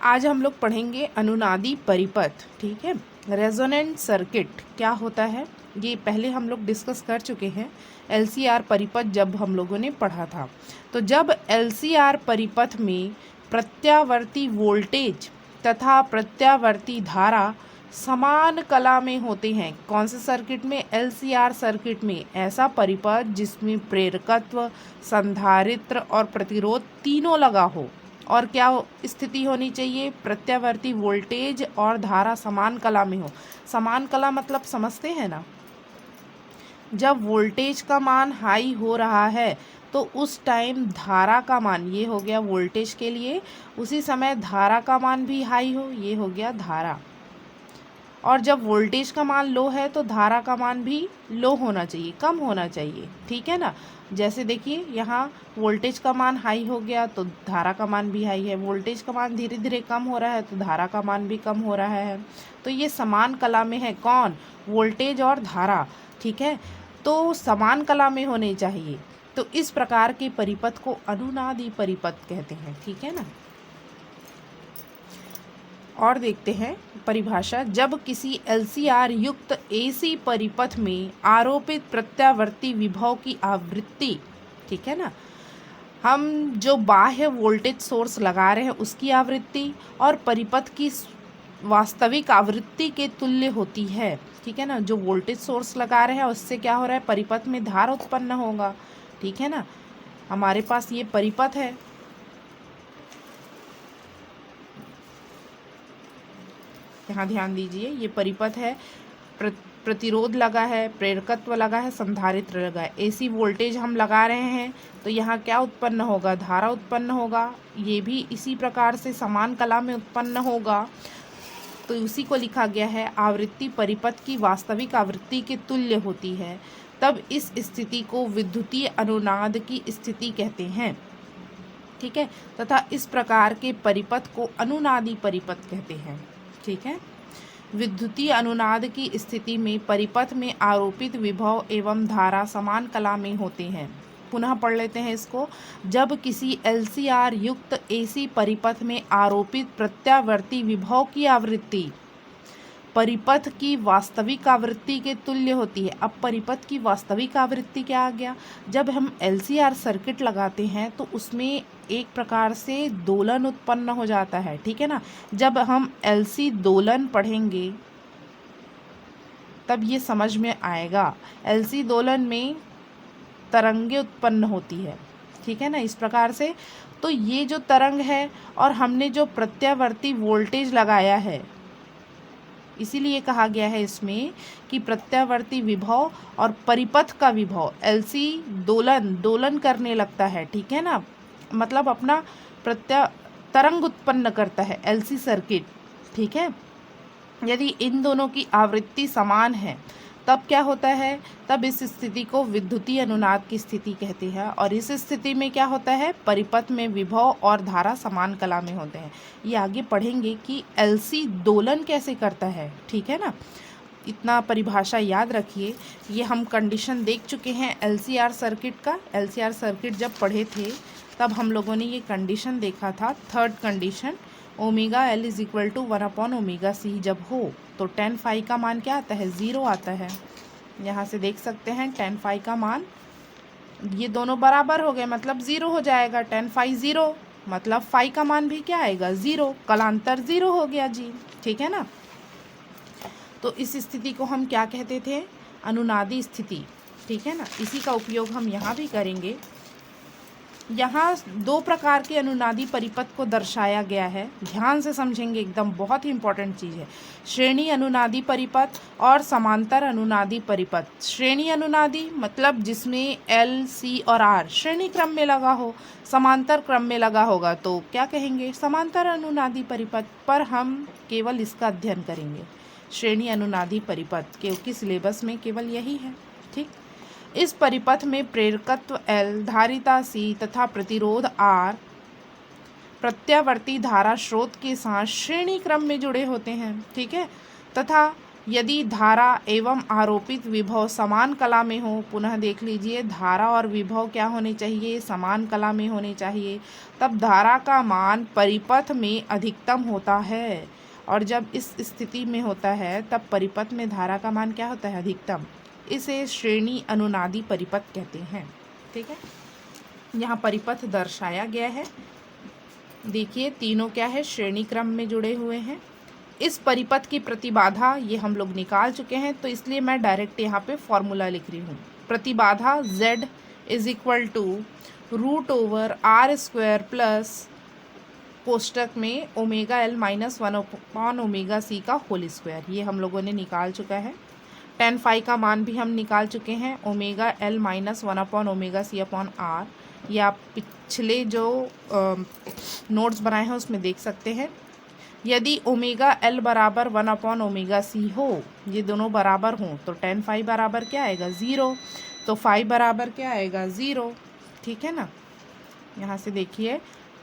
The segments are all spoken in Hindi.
आज हम लोग पढ़ेंगे अनुनादी परिपथ। ठीक है, रेजोनेंट सर्किट क्या होता है ये पहले हम लोग डिस्कस कर चुके हैं। एलसीआर परिपथ जब हम लोगों ने पढ़ा था, तो जब एलसीआर परिपथ में प्रत्यावर्ती वोल्टेज तथा प्रत्यावर्ती धारा समान कला में होते हैं। कौन से सर्किट में? एलसीआर सर्किट में। ऐसा परिपथ जिसमें प्रेरकत्व, संधारित्र और प्रतिरोध तीनों लगा हो। और क्या स्थिति होनी चाहिए? प्रत्यावर्ती वोल्टेज और धारा समान कला में हो। समान कला मतलब समझते हैं ना, जब वोल्टेज का मान हाई हो रहा है तो उस टाइम धारा का मान, ये हो गया वोल्टेज के लिए, उसी समय धारा का मान भी हाई हो, ये हो गया धारा। और जब वोल्टेज का मान लो है तो धारा का मान भी लो होना चाहिए, कम होना चाहिए। ठीक है ना, जैसे देखिए यहाँ वोल्टेज का मान हाई हो गया तो धारा का मान भी हाई है, वोल्टेज का मान धीरे धीरे कम हो रहा है तो धारा का मान भी कम हो रहा है। तो ये समान कला में है। कौन? वोल्टेज और धारा। ठीक है, तो समान कला में होने चाहिए। तो इस प्रकार के परिपथ को अनुनादी परिपथ कहते हैं। ठीक है ना, और देखते हैं परिभाषा। जब किसी एलसीआर युक्त एसी परिपथ में आरोपित प्रत्यावर्ती विभव की आवृत्ति, ठीक है ना, हम जो बाह्य वोल्टेज सोर्स लगा रहे हैं उसकी आवृत्ति और परिपथ की वास्तविक आवृत्ति के तुल्य होती है। ठीक है ना, जो वोल्टेज सोर्स लगा रहे हैं उससे क्या हो रहा है? परिपथ में धारा उत्पन्न होगा। ठीक है ना, हमारे पास ये परिपथ है, यहाँ ध्यान दीजिए, ये परिपथ है, प्रतिरोध लगा है, प्रेरकत्व लगा है, संधारित्र लगा है। एसी वोल्टेज हम लगा रहे हैं तो यहाँ क्या उत्पन्न होगा? धारा उत्पन्न होगा। ये भी इसी प्रकार से समान कला में उत्पन्न होगा। तो उसी को लिखा गया है, आवृत्ति परिपथ की वास्तविक आवृत्ति के तुल्य होती है। तब इस स्थिति को विद्युतीय अनुनाद की स्थिति कहते हैं। ठीक है, तथा इस प्रकार के परिपथ को अनुनादी परिपथ कहते हैं। ठीक है, विद्युतीय अनुनाद की स्थिति में परिपथ में आरोपित विभव एवं धारा समान कला में होते हैं। पुनः पढ़ लेते हैं इसको। जब किसी एलसीआर युक्त एसी परिपथ में आरोपित प्रत्यावर्ती विभव की आवृत्ति परिपथ की वास्तविक आवृत्ति के तुल्य होती है। अब परिपथ की वास्तविक आवृत्ति क्या आ गया? जब हम एलसीआर सर्किट लगाते हैं तो उसमें एक प्रकार से दोलन उत्पन्न हो जाता है। ठीक है ना, जब हम एलसी दोलन पढ़ेंगे तब ये समझ में आएगा। एलसी दोलन में तरंगे उत्पन्न होती है। ठीक है ना, इस प्रकार से। तो ये जो तरंग है और हमने जो प्रत्यावर्ती वोल्टेज लगाया है, इसीलिए कहा गया है इसमें कि प्रत्यावर्ती विभव और परिपथ का विभव, एलसी दोलन करने लगता है। ठीक है ना, मतलब अपना तरंग उत्पन्न करता है एलसी सर्किट। ठीक है, यदि इन दोनों की आवृत्ति समान है तब क्या होता है? तब इस स्थिति को विद्युतीय अनुनाद की स्थिति कहते हैं। और इस स्थिति में क्या होता है? परिपथ में विभव और धारा समान कला में होते हैं। ये आगे पढ़ेंगे कि एलसी दोलन कैसे करता है। ठीक है ना, इतना परिभाषा याद रखिए। ये हम कंडीशन देख चुके हैं एलसीआर सर्किट का। एलसीआर सर्किट जब पढ़े थे तब हम लोगों ने ये कंडीशन देखा था। Third condition, omega L is equal to 1/ओमेगा c जब हो तो tan फाई का मान क्या आता है? 0 आता है। यहाँ से देख सकते हैं tan फाई का मान, ये दोनों बराबर हो गए मतलब 0 हो जाएगा। tan फाई 0 मतलब फाई का मान भी क्या आएगा? 0। कलांतर 0 हो गया जी। ठीक है ना, तो इस स्थिति को हम क्या कहते थे? अनुनादी स्थिति। ठीक है ना, इसी का उपयोग हम यहाँ भी करेंगे। यहाँ दो प्रकार के अनुनादी परिपथ को दर्शाया गया है, ध्यान से समझेंगे, एकदम बहुत ही इंपॉर्टेंट चीज़ है। श्रेणी अनुनादी परिपथ और समांतर अनुनादी परिपथ। श्रेणी अनुनादी मतलब जिसमें एल, सी और आर श्रेणी क्रम में लगा हो, समांतर क्रम में लगा होगा तो क्या कहेंगे? समांतर अनुनादी परिपथ। पर हम केवल इसका अध्ययन करेंगे, श्रेणी अनुनादी परिपथ, क्योंकि सिलेबस में केवल यही है। ठीक, इस परिपथ में प्रेरकत्व L, धारिता C तथा प्रतिरोध R प्रत्यावर्ती धारा स्रोत के साथ श्रेणी क्रम में जुड़े होते हैं। ठीक है, तथा यदि धारा एवं आरोपित विभव समान कला में हो, पुनः देख लीजिए, धारा और विभव क्या होने चाहिए, समान कला में होने चाहिए, तब धारा का मान परिपथ में अधिकतम होता है। और जब इस स्थिति में होता है तब परिपथ में धारा का मान क्या होता है, अधिकतम। इसे श्रेणी अनुनादी परिपथ कहते हैं। ठीक है, यहाँ परिपथ दर्शाया गया है। देखिए तीनों क्या है, श्रेणी क्रम में जुड़े हुए हैं। इस परिपथ की प्रतिबाधा ये हम लोग निकाल चुके हैं, तो इसलिए मैं डायरेक्ट यहाँ पे फॉर्मूला लिख रही हूँ। प्रतिबाधा Z is equal to √r² plus कोष्टक में omega L minus 1 omega C का होल स्क्वायर, ये हम लोगों ने निकाल चुका है। tan phi का मान भी हम निकाल चुके हैं, omega L minus 1 omega C upon R। ये आप पिछले जो नोट्स बनाए हैं उसमें देख सकते हैं। यदि ओमेगा L बराबर 1 ओमेगा C हो, ये दोनों बराबर हों, तो tan phi बराबर क्या आएगा, 0। तो phi बराबर क्या आएगा, 0। ठीक है ना, यहाँ से देखिए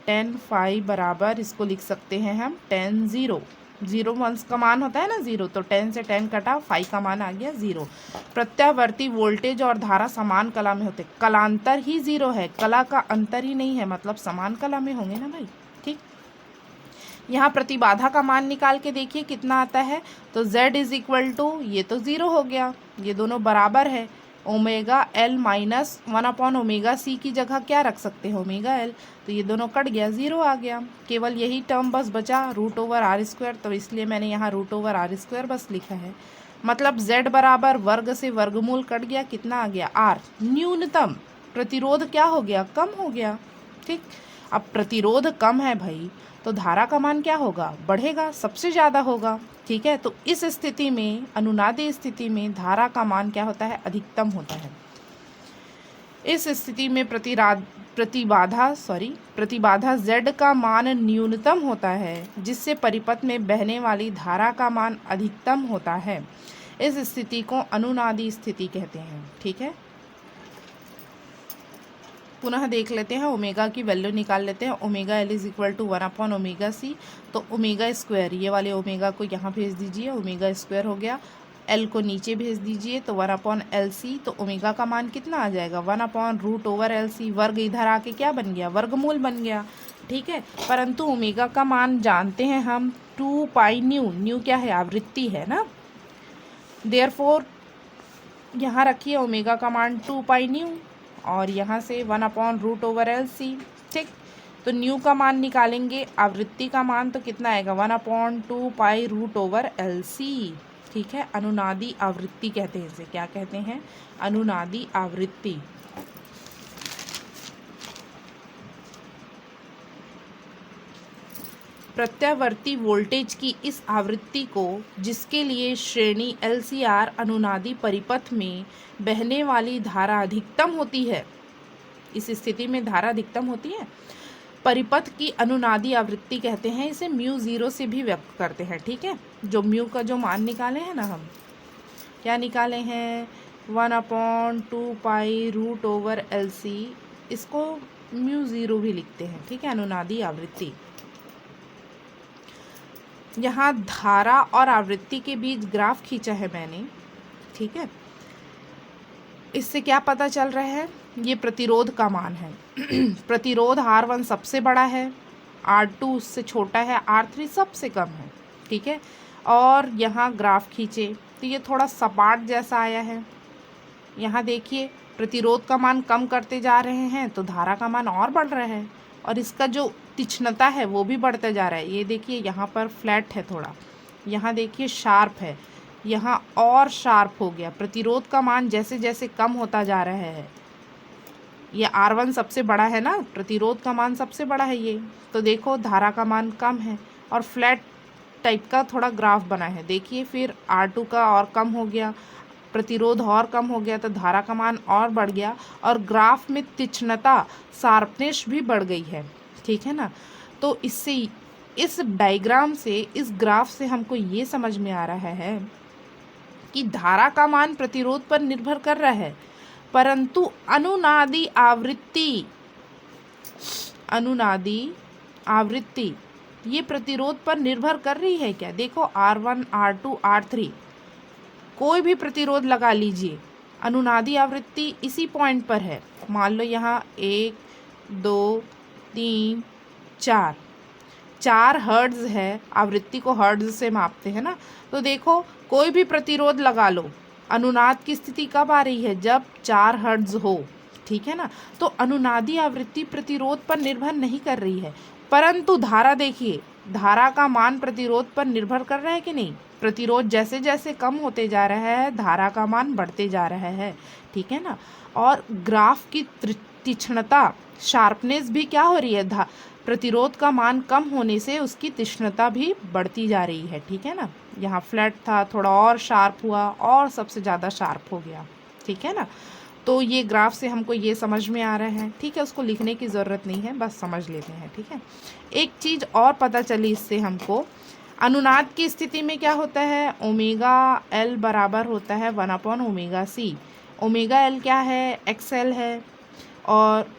tan phi बराबर, इसको लिख सकते हैं हम tan 0। 0 वंस का मान होता है ना 0, तो tan से tan कटा, phi का मान आ गया 0। प्रत्यावर्ती वोल्टेज और धारा समान कला में होते, कलांतर ही 0 है, कला का अंतर ही नहीं है, मतलब समान कला में होंगे ना भाई। ठीक, यहाँ प्रतिबाधा का मान निकाल के देखिए कितना आता है, तो Z इज इक्वल टू, ये तो 0 हो गया, ये दोनों बराबर है, omega L minus 1 omega C की जगह क्या रख सकते हैं, ओमेगा L, तो ये दोनों कट गया, 0 आ गया, केवल यही टर्म बस बचा √r², तो इसलिए मैंने यहाँ √r² बस लिखा है। मतलब Z बराबर वर्ग से वर्गमूल कट गया, कितना आ गया, R। न्यूनतम प्रतिरोध क्या हो गया, कम हो गया। ठीक, अब प्रतिरोध कम है भाई, तो धारा का मान क्या होगा, बढ़ेगा, सबसे ज़्यादा होगा। ठीक है, तो इस स्थिति में, अनुनादी स्थिति में धारा का मान क्या होता है, अधिकतम होता है। इस स्थिति में प्रतिबाधा Z का मान न्यूनतम होता है, जिससे परिपथ में बहने वाली धारा का मान अधिकतम होता है। इस स्थिति को अनुनादी स्थिति कहते हैं। ठीक है, पुनः देख लेते हैं, ओमेगा की वैल्यू निकाल लेते हैं। Omega L is equal to 1 omega C, तो ओमेगा स्क्वायर, ये वाले ओमेगा को यहाँ भेज दीजिए, ओमेगा स्क्वायर हो गया, L को नीचे भेज दीजिए, तो 1/LC, तो ओमेगा का मान कितना आ जाएगा, 1/√LC, वर्ग इधर आके क्या बन गया, वर्गमूल बन गया। ठीक है, परंतु ओमेगा का मान जानते हैं हम 2 पाई न्यू, न्यू क्या है, आवृत्ति है ना, देयरफॉर यहाँ रखिए ओमेगा का मान 2 पाई न्यू, और यहाँ से 1/√LC। ठीक, तो न्यू का मान निकालेंगे, आवृत्ति का मान तो कितना आएगा, 1/2 पाई √LC। ठीक है, अनुनादी आवृत्ति कहते हैं इसे, क्या कहते हैं, अनुनादी आवृत्ति। प्रत्यावर्ती वोल्टेज की इस आवृत्ति को, जिसके लिए श्रेणी LCR अनुनादी परिपथ में बहने वाली धारा अधिकतम होती है, इस स्थिति में धारा अधिकतम होती है, परिपथ की अनुनादी आवृत्ति कहते हैं। इसे μ0 से भी व्यक्त करते हैं। ठीक है, जो म्यू का जो मान निकाले हैं ना, हम क्या निकाले हैं, 1/2 पाई √LC, इसको μ0 भी लिखते हैं। ठीक है, अनुनादी आवृत्ति। यहाँ धारा और आवृत्ति के बीच ग्राफ खींचा है मैंने। ठीक है, इससे क्या पता चल रहा है, ये प्रतिरोध का मान है। प्रतिरोध R1 सबसे बड़ा है, R2 उससे छोटा है, R3 सबसे कम है। ठीक है, और यहाँ ग्राफ खींचे तो ये थोड़ा सपाट जैसा आया है। यहाँ देखिए प्रतिरोध का मान कम करते जा रहे हैं तो धारा का मान और बढ़ रहा है, और इसका जो तीक्ष्णता है वो भी बढ़ते जा रहा है। ये देखिए यहाँ पर फ्लैट है थोड़ा, यहाँ देखिए शार्प है, यहाँ और शार्प हो गया। प्रतिरोध का मान जैसे जैसे कम होता जा रहा है, ये R1 सबसे बड़ा है ना, प्रतिरोध का मान सबसे बड़ा है ये, तो देखो धारा का मान कम है, और फ्लैट टाइप का थोड़ा ग्राफ बना है। देखिए फिर R2 का और कम हो गया, प्रतिरोध और कम हो गया, तो धारा का मान और बढ़ गया, और ग्राफ में तीक्ष्णता, शार्पनेस भी बढ़ गई है। ठीक है ना, तो इससे, इस डायग्राम से, इस ग्राफ से हमको ये समझ में आ रहा है कि धारा का मान प्रतिरोध पर निर्भर कर रहा है, परंतु अनुनादी आवृत्ति ये प्रतिरोध पर निर्भर कर रही है क्या। देखो R1, R2, R3, कोई भी प्रतिरोध लगा लीजिए, अनुनादी आवृत्ति इसी पॉइंट पर है। मान लो यहाँ 1 2 3 4 4 हर्ट्ज़ है, आवृत्ति को हर्ट्ज़ से मापते हैं ना। तो देखो कोई भी प्रतिरोध लगा लो, अनुनाद की स्थिति कब आ रही है? जब 4 हर्ट्ज़ हो, ठीक है ना। तो अनुनादी आवृत्ति प्रतिरोध पर निर्भर नहीं कर रही है, परंतु धारा देखिए, धारा का मान प्रतिरोध पर निर्भर कर रहा है कि नहीं? प्रतिरोध जैसे जैसे कम होते जा रहा है, धारा का मान बढ़ते जा रहा है, ठीक है ना। और ग्राफ की तीक्ष्णता, शार्पनेस भी क्या हो रही है? प्रतिरोध का मान कम होने से उसकी तीक्ष्णता भी बढ़ती जा रही है, ठीक है ना। यहाँ फ्लैट था, थोड़ा और शार्प हुआ और सबसे ज़्यादा शार्प हो गया, ठीक है ना। तो ये ग्राफ से हमको ये समझ में आ रहा है, ठीक है। उसको लिखने की ज़रूरत नहीं है, बस समझ लेते हैं, ठीक है। एक चीज़ और पता चली इससे हमको, अनुनाद की स्थिति में क्या होता है? ओमेगा एल बराबर होता है 1/ओमेगा सी। ओमेगा एल क्या है? एक्सएल है और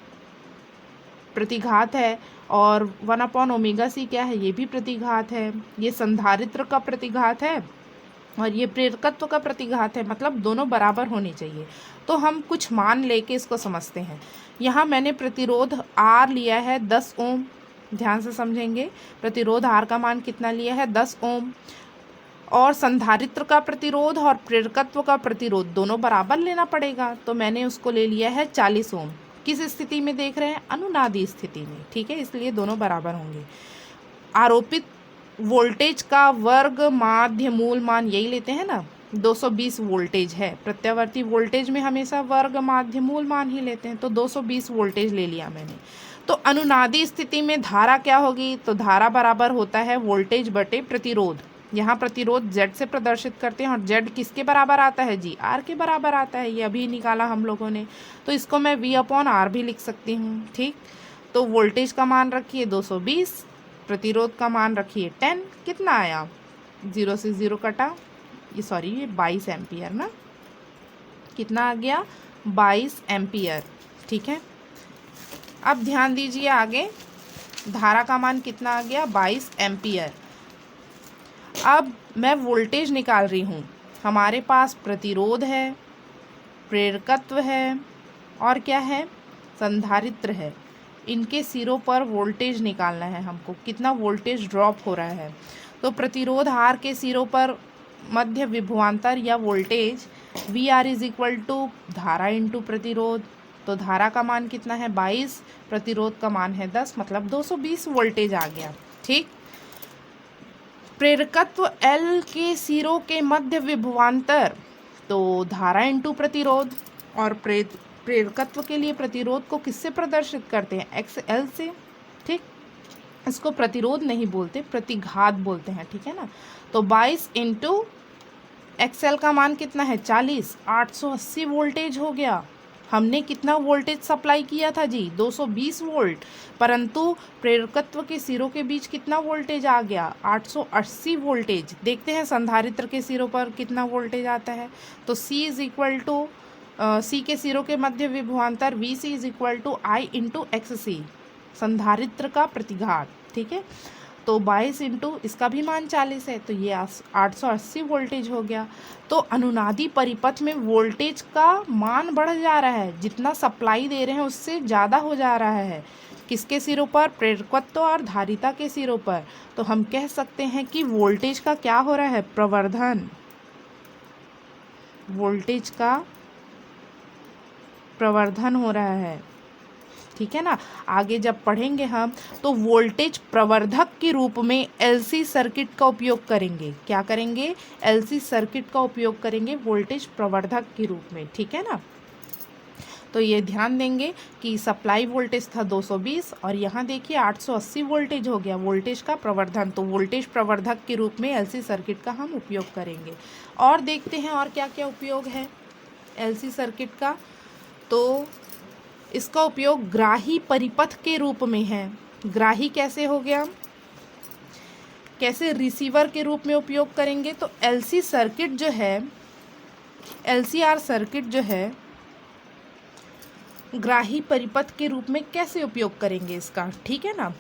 प्रतिघात है, और 1/ओमेगा सी क्या है? ये भी प्रतिघात है। ये संधारित्र का प्रतिघात है और ये प्रेरकत्व का प्रतिघात है, मतलब दोनों बराबर होने चाहिए। तो हम कुछ मान लेके इसको समझते हैं। यहाँ मैंने प्रतिरोध R लिया है 10 ओम, ध्यान से समझेंगे। प्रतिरोध R का मान कितना लिया है? 10 ओम। और संधारित्र का प्रतिरोध और प्रेरकत्व का प्रतिरोध दोनों बराबर लेना पड़ेगा, तो मैंने उसको ले लिया है 40 ओम। किस स्थिति में देख रहे हैं? अनुनादी स्थिति में, ठीक है, इसलिए दोनों बराबर होंगे। आरोपित वोल्टेज का वर्ग माध्य मूल मान यही लेते हैं ना, 220 वोल्टेज है। प्रत्यावर्ती वोल्टेज में हमेशा वर्ग माध्य मूल मान ही लेते हैं, तो 220 वोल्टेज ले लिया मैंने। तो अनुनादी स्थिति में धारा क्या होगी? तो धारा बराबर होता है वोल्टेज बटे प्रतिरोध। यहाँ प्रतिरोध Z से प्रदर्शित करते हैं और Z किसके बराबर आता है जी? R के बराबर आता है, ये अभी निकाला हम लोगों ने। तो इसको मैं V/R भी लिख सकती हूँ, ठीक। तो वोल्टेज का मान रखिए 220, प्रतिरोध का मान रखिए 10। कितना आया? 0 से 0 कटा, ये 22 एम्पियर ना। कितना आ गया? 22 एम्पियर, ठीक है। अब ध्यान दीजिए आगे, धारा का मान कितना आ गया? 22 एम्पियर। अब मैं वोल्टेज निकाल रही हूँ। हमारे पास प्रतिरोध है, प्रेरकत्व है और क्या है? संधारित्र है। इनके सिरों पर वोल्टेज निकालना है हमको, कितना वोल्टेज ड्रॉप हो रहा है। तो प्रतिरोध R के सिरों पर मध्य विभवांतर या voltage VR is equal to धारा इंटू प्रतिरोध। तो धारा का मान कितना है? 22, प्रतिरोध का मान है 10, मतलब 220 वोल्टेज आ गया, ठीक। प्रेरकत्व L के सिरों के मध्य विभवांतर, तो धारा इंटू प्रतिरोध, और प्रेरकत्व के लिए प्रतिरोध को किससे प्रदर्शित करते हैं? XL से, ठीक। इसको प्रतिरोध नहीं बोलते, प्रतिघात बोलते हैं, ठीक है ना। तो 22 इंटू XL का मान कितना है? 40, 880 वोल्टेज हो गया। हमने कितना वोल्टेज सप्लाई किया था जी? 220 वोल्ट, परंतु प्रेरकत्व के सिरों के बीच कितना वोल्टेज आ गया? 880 वोल्टेज। देखते हैं संधारित्र के सिरों पर कितना वोल्टेज आता है। तो C is equal to C के सिरों के मध्य विभवांतर VC is equal to I into XC, संधारित्र का प्रतिघात, ठीक है। तो 22 इंटू इसका भी मान 40 है, तो ये 880 वोल्टेज हो गया। तो अनुनादी परिपथ में वोल्टेज का मान बढ़ जा रहा है, जितना सप्लाई दे रहे हैं उससे ज़्यादा हो जा रहा है। किसके सिरों पर? प्रेरकत्व और धारिता के सिरों पर। तो हम कह सकते हैं कि वोल्टेज का क्या हो रहा है? प्रवर्धन। वोल्टेज का प्रवर्धन हो रहा है, ठीक है ना। आगे जब पढ़ेंगे हम तो वोल्टेज प्रवर्धक के रूप में LC सर्किट का उपयोग करेंगे। क्या करेंगे? LC सर्किट का उपयोग करेंगे वोल्टेज प्रवर्धक के रूप में, ठीक है ना। तो ये ध्यान देंगे कि सप्लाई वोल्टेज था 220 और यहाँ देखिए 880 वोल्टेज हो गया, वोल्टेज का प्रवर्धन। तो वोल्टेज प्रवर्धक के रूप में LC सर्किट का हम उपयोग करेंगे। और देखते हैं और क्या क्या उपयोग है LC सर्किट का। तो इसका उपयोग ग्राही परिपथ के रूप में है। ग्राही कैसे हो गया? कैसे रिसीवर के रूप में उपयोग करेंगे? तो LC सर्किट जो है, LCR सर्किट जो है, ग्राही परिपथ के रूप में कैसे उपयोग करेंगे इसका, ठीक है ना।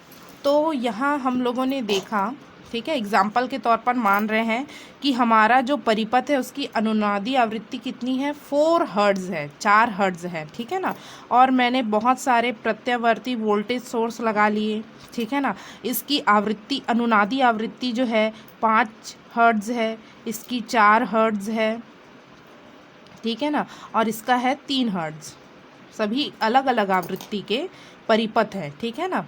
तो यहाँ हम लोगों ने देखा, ठीक है। एग्जाम्पल के तौर पर मान रहे हैं कि हमारा जो परिपथ है उसकी अनुनादी आवृत्ति कितनी है, 4 हर्ट्ज़ है, 4 हर्ट्ज़ है, ठीक है ना। और मैंने बहुत सारे प्रत्यावर्ती वोल्टेज सोर्स लगा लिए, ठीक है ना। इसकी आवृत्ति, अनुनादी आवृत्ति जो है 5 हर्ट्ज़ है, इसकी 4 हर्ट्ज़ है, ठीक है ना, और इसका है 3 हर्ट्ज़। सभी अलग अलग आवृत्ति के परिपथ है, ठीक है ना।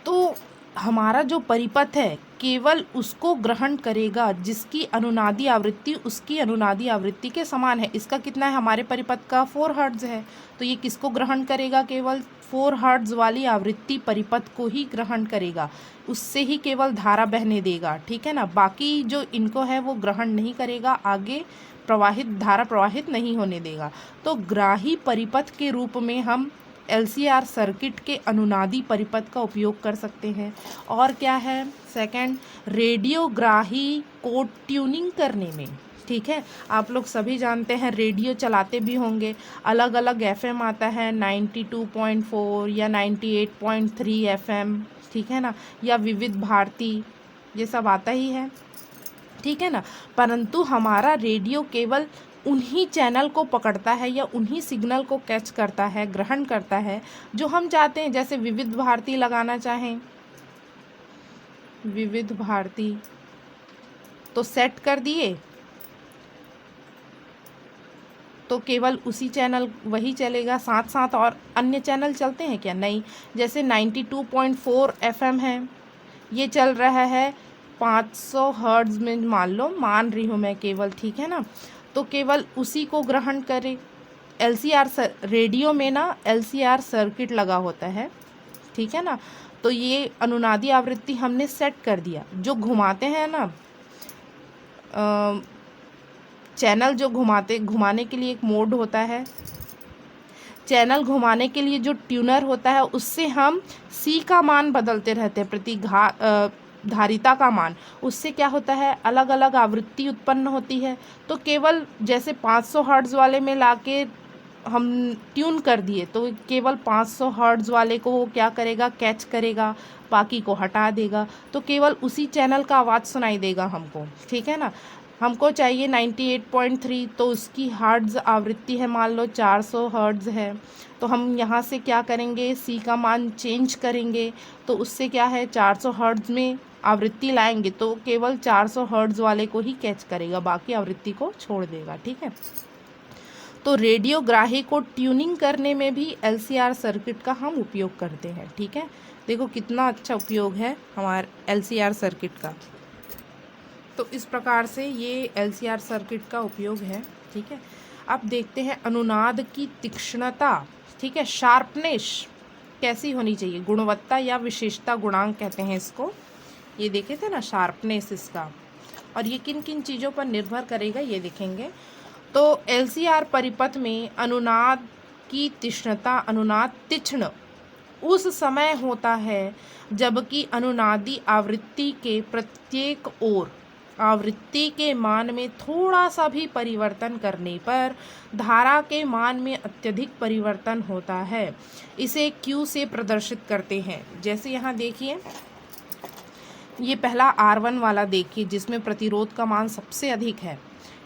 तो हमारा जो परिपथ है केवल उसको ग्रहण करेगा जिसकी अनुनादी आवृत्ति उसकी अनुनादी आवृत्ति के समान है। इसका कितना है, हमारे परिपथ का 4 हर्ट्ज़ है, तो ये किसको ग्रहण करेगा, केवल 4 हर्ट्ज़ वाली आवृत्ति परिपथ को ही ग्रहण करेगा, उससे ही केवल धारा बहने देगा, ठीक है ना। बाकी जो इनको है वो ग्रहण नहीं करेगा, आगे धारा प्रवाहित नहीं होने देगा। तो ग्राही परिपथ के रूप में हम LCR सर्किट के अनुनादी परिपथ का उपयोग कर सकते हैं। और क्या है, सेकंड, रेडियोग्राही को ट्यूनिंग करने में, ठीक है। आप लोग सभी जानते हैं, रेडियो चलाते भी होंगे, अलग अलग FM आता है, 92.4 या 98.3 FM, ठीक है ना, या विविध भारती, ये सब आता ही है, ठीक है ना। परंतु हमारा रेडियो केवल उन्हीं चैनल को पकड़ता है या उन्हीं सिग्नल को कैच करता है, ग्रहण करता है जो हम चाहते हैं। जैसे विविध भारती लगाना चाहें, विविध भारती तो सेट कर दिए, तो केवल उसी चैनल वही चलेगा, साथ साथ और अन्य चैनल चलते हैं क्या, नहीं। जैसे 92.4 FM है, ये चल रहा है 500 हर्ट्ज़ में, मान रही हूँ मैं केवल, ठीक है ना। तो केवल उसी को ग्रहण करें। LCR रेडियो में ना LCR सर्किट लगा होता है, ठीक है ना। तो ये अनुनादी आवृत्ति हमने सेट कर दिया। जो घुमाते हैं ना चैनल, जो घुमाने के लिए एक मोड होता है, चैनल घुमाने के लिए जो ट्यूनर होता है उससे हम C का मान बदलते रहते हैं, धारिता का मान, उससे क्या होता है, अलग अलग आवृत्ति उत्पन्न होती है। तो केवल जैसे 500 हर्ट्ज़ वाले में लाके हम ट्यून कर दिए, तो केवल 500 हर्ट्ज़ वाले को वो क्या करेगा, कैच करेगा, बाकी को हटा देगा, तो केवल उसी चैनल का आवाज़ सुनाई देगा हमको, ठीक है ना। हमको चाहिए 98.3, तो उसकी हर्ट्ज़ आवृत्ति है मान लो 400 हर्ट्ज़ है, तो हम यहाँ से क्या करेंगे, C का मान चेंज करेंगे, तो उससे क्या है 400 हर्ट्ज़ में आवृत्ति लाएंगे, तो केवल 400 हर्ट्ज़ वाले को ही कैच करेगा, बाकी आवृत्ति को छोड़ देगा, ठीक है। तो रेडियोग्राही को ट्यूनिंग करने में भी LCR सर्किट का हम उपयोग करते हैं, ठीक है। देखो कितना अच्छा उपयोग है हमारे LCR सर्किट का। तो इस प्रकार से ये LCR सर्किट का उपयोग है, ठीक है। अब देखते हैं अनुनाद की तीक्ष्णता, ठीक है, शार्पनेस कैसी होनी चाहिए, गुणवत्ता या विशेषता गुणांक कहते हैं इसको। ये देखे थे ना शार्पनेस इसका, और ये किन किन चीज़ों पर निर्भर करेगा ये देखेंगे। तो LCR परिपथ में अनुनाद की तीक्ष्णता, अनुनाद तीक्ष्ण उस समय होता है जबकि अनुनादी आवृत्ति के प्रत्येक ओर आवृत्ति के मान में थोड़ा सा भी परिवर्तन करने पर धारा के मान में अत्यधिक परिवर्तन होता है। इसे Q से प्रदर्शित करते हैं। जैसे यहाँ देखिए, ये पहला R1 वाला देखिए जिसमें प्रतिरोध का मान सबसे अधिक है।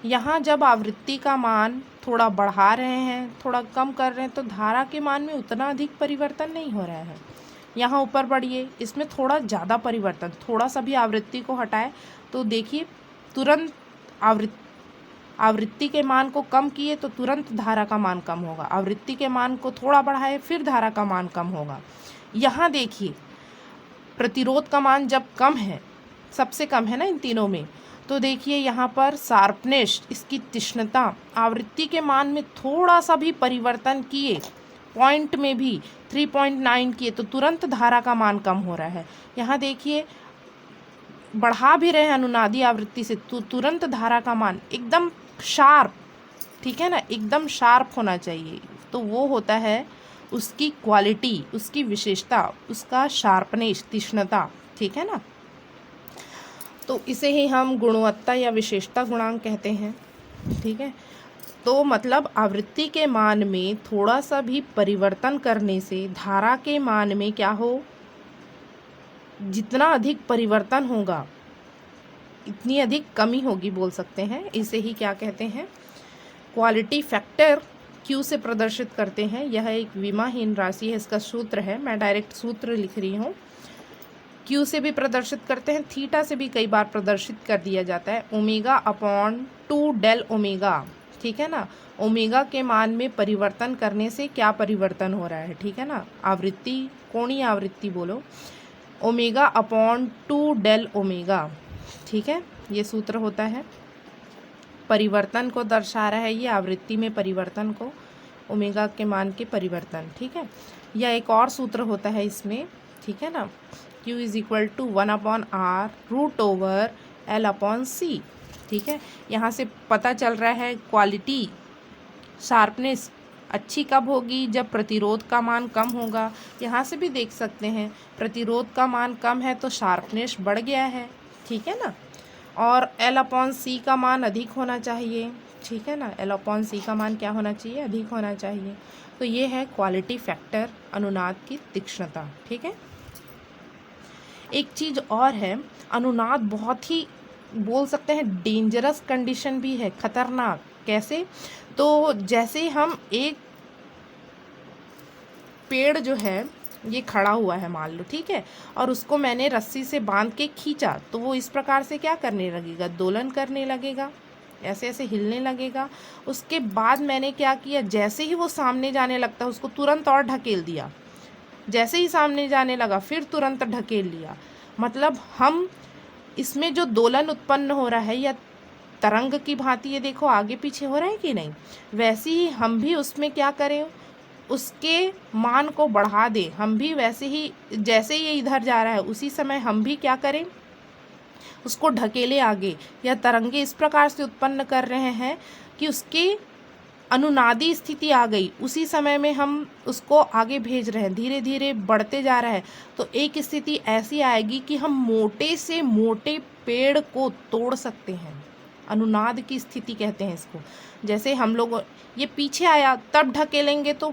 यहाँ जब आवृत्ति का मान थोड़ा बढ़ा रहे हैं, थोड़ा कम कर रहे हैं, तो धारा के मान में उतना अधिक परिवर्तन नहीं हो रहा है। यहाँ ऊपर बढ़िए, इसमें थोड़ा ज़्यादा परिवर्तन, थोड़ा सा भी आवृत्ति को हटाए तो देखिए तुरंत आवृत्ति के मान को कम किए तो तुरंत धारा का मान कम होगा, आवृत्ति के मान को थोड़ा बढ़ाए फिर धारा का मान कम होगा। यहाँ देखिए प्रतिरोध का मान जब कम है, सबसे कम है ना इन तीनों में, तो देखिए यहाँ पर शार्पनेस, इसकी तीक्ष्णता, आवृत्ति के मान में थोड़ा सा भी परिवर्तन किए, पॉइंट में भी 3.9 किए तो तुरंत धारा का मान कम हो रहा है। यहाँ देखिए बढ़ा भी रहे हैं अनुनादी आवृत्ति से तो तुरंत धारा का मान एकदम शार्प, ठीक है ना, एकदम शार्प होना चाहिए। तो वो होता है उसकी क्वालिटी, उसकी विशेषता, उसका शार्पनेस, तीक्ष्णता, ठीक है ना। तो इसे ही हम गुणवत्ता या विशेषता गुणांक कहते हैं, ठीक है। तो मतलब आवृत्ति के मान में थोड़ा सा भी परिवर्तन करने से धारा के मान में क्या हो, जितना अधिक परिवर्तन होगा इतनी अधिक कमी होगी बोल सकते हैं, इसे ही क्या कहते हैं, क्वालिटी फैक्टर Q से प्रदर्शित करते हैं। यह एक विमाहीन राशि है, इसका सूत्र है, मैं डायरेक्ट सूत्र लिख रही हूँ। Q से भी प्रदर्शित करते हैं, थीटा से भी कई बार प्रदर्शित कर दिया जाता है, ओमेगा अपॉन 2 डेल ओमेगा, ठीक है ना। ओमेगा के मान में परिवर्तन करने से क्या परिवर्तन हो रहा है, ठीक है ना, आवृत्ति, कोणीय आवृत्ति बोलो, ओमेगा अपॉन 2 डेल ओमेगा, ठीक है, ये सूत्र होता है। परिवर्तन को दर्शा रहा है ये, आवृत्ति में परिवर्तन को, ओमेगा के मान के परिवर्तन, ठीक है। या एक और सूत्र होता है इसमें, ठीक है ना, Q is equal to 1/r root over L upon C, ठीक है। यहाँ से पता चल रहा है क्वालिटी शार्पनेस अच्छी कब होगी, जब प्रतिरोध का मान कम होगा। यहाँ से भी देख सकते हैं प्रतिरोध का मान कम है तो शार्पनेस बढ़ गया है, ठीक है ना। और L अपॉन C का मान अधिक होना चाहिए, ठीक है ना, L अपॉन C का मान क्या होना चाहिए, अधिक होना चाहिए। तो ये है क्वालिटी फैक्टर, अनुनाद की तीक्ष्णता, ठीक है। एक चीज़ और है, अनुनाद बहुत ही बोल सकते हैं डेंजरस कंडीशन भी है, खतरनाक। कैसे? तो जैसे हम एक पेड़ जो है ये खड़ा हुआ है मान लो, ठीक है, और उसको मैंने रस्सी से बांध के खींचा, तो वो इस प्रकार से क्या करने लगेगा, दोलन करने लगेगा, ऐसे ऐसे हिलने लगेगा। उसके बाद मैंने क्या किया, जैसे ही वो सामने जाने लगता है उसको तुरंत और ढकेल दिया, जैसे ही सामने जाने लगा फिर तुरंत ढकेल लिया। मतलब हम इसमें जो दोलन उत्पन्न हो रहा है या तरंग की भांति ये देखो आगे पीछे हो रहा है कि नहीं, वैसे ही हम भी उसमें क्या करें, उसके मान को बढ़ा दें। हम भी वैसे ही जैसे ये इधर जा रहा है उसी समय हम भी क्या करें, उसको ढकेले आगे, या तरंगे इस प्रकार से उत्पन्न कर रहे हैं कि उसकी अनुनादी स्थिति आ गई, उसी समय में हम उसको आगे भेज रहे हैं, धीरे धीरे बढ़ते जा रहा है। तो एक स्थिति ऐसी आएगी कि हम मोटे से मोटे पेड़ को तोड़ सकते हैं, अनुनाद की स्थिति कहते हैं इसको। जैसे हम लोग ये पीछे आया तब ढकेलेंगे तो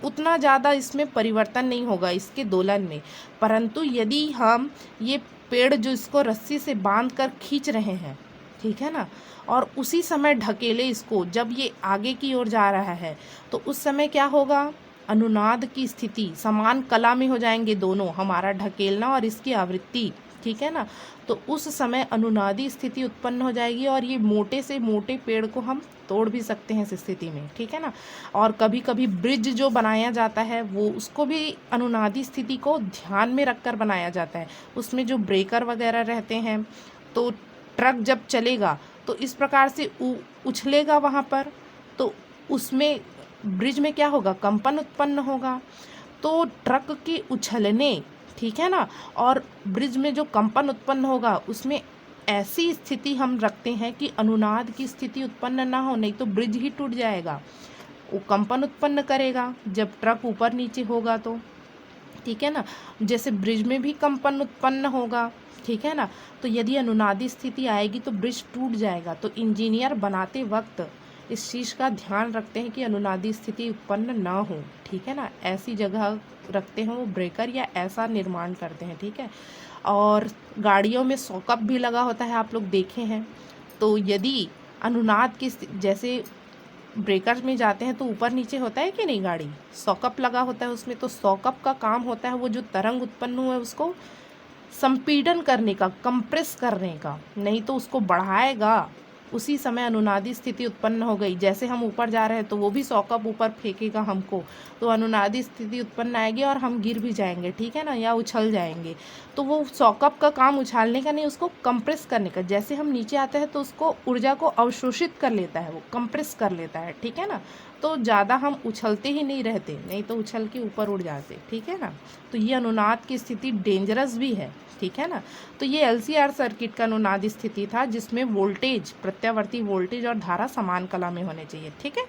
उतना ज़्यादा इसमें परिवर्तन नहीं होगा इसके दोलन में, परंतु यदि हम ये पेड़ जो इसको रस्सी से बांध कर खींच रहे हैं, ठीक है ना, और उसी समय ढकेले इसको, जब ये आगे की ओर जा रहा है तो उस समय क्या होगा, अनुनाद की स्थिति समान कला में हो जाएंगे दोनों, हमारा ढकेलना और इसकी आवृत्ति, ठीक है ना। तो उस समय अनुनादी स्थिति उत्पन्न हो जाएगी और ये मोटे से मोटे पेड़ को हम तोड़ भी सकते हैं इस स्थिति में, ठीक है ना। और कभी कभी ब्रिज जो बनाया जाता है वो उसको भी अनुनादी स्थिति को ध्यान में रखकर बनाया जाता है। उसमें जो ब्रेकर वगैरह रहते हैं, तो ट्रक जब चलेगा तो इस प्रकार से उछलेगा वहाँ पर, तो उसमें ब्रिज में क्या होगा, कंपन उत्पन्न होगा। तो ट्रक के उछलने, ठीक है ना, और ब्रिज में जो कंपन उत्पन्न होगा उसमें ऐसी स्थिति हम रखते हैं कि अनुनाद की स्थिति उत्पन्न ना हो, नहीं तो ब्रिज ही टूट जाएगा। वो कंपन उत्पन्न करेगा जब ट्रक ऊपर नीचे होगा तो, ठीक है ना, जैसे ब्रिज में भी कंपन उत्पन्न होगा, ठीक है ना। तो यदि अनुनादी स्थिति आएगी तो ब्रिज टूट जाएगा। तो इंजीनियर बनाते वक्त इस चीज़ का ध्यान रखते हैं कि अनुनादी स्थिति उत्पन्न ना हो, ठीक है ना, ऐसी जगह रखते हैं वो ब्रेकर या ऐसा निर्माण करते हैं, ठीक है। और गाड़ियों में सॉकअप भी लगा होता है, आप लोग देखे हैं। तो यदि अनुनाद की जैसे ब्रेकर में जाते हैं तो ऊपर नीचे होता है कि नहीं, गाड़ी सॉकअप लगा होता है उसमें, तो सॉकअप का काम होता है वो जो तरंग उत्पन्न हुआ है उसको संपीड़न करने का, कंप्रेस करने का, नहीं तो उसको बढ़ाएगा। उसी समय अनुनादी स्थिति उत्पन्न हो गई, जैसे हम ऊपर जा रहे हैं तो वो भी सॉकअप ऊपर फेंकेगा हमको, तो अनुनादी स्थिति उत्पन्न आएगी और हम गिर भी जाएंगे, ठीक है ना, या उछल जाएंगे। तो वो सॉकअप का काम उछालने का नहीं, उसको कंप्रेस करने का। जैसे हम नीचे आते हैं तो उसको ऊर्जा को अवशोषित कर लेता है, वो कंप्रेस कर लेता है, ठीक है ना। तो ज़्यादा हम उछलते ही नहीं रहते, नहीं तो उछल के ऊपर उड़ जाते, ठीक है ना। तो ये अनुनाद की स्थिति डेंजरस भी है, ठीक है ना। तो ये LCR सर्किट का अनुनाद स्थिति था जिसमें वोल्टेज, प्रत्यावर्ती वोल्टेज और धारा समान कला में होने चाहिए, ठीक है।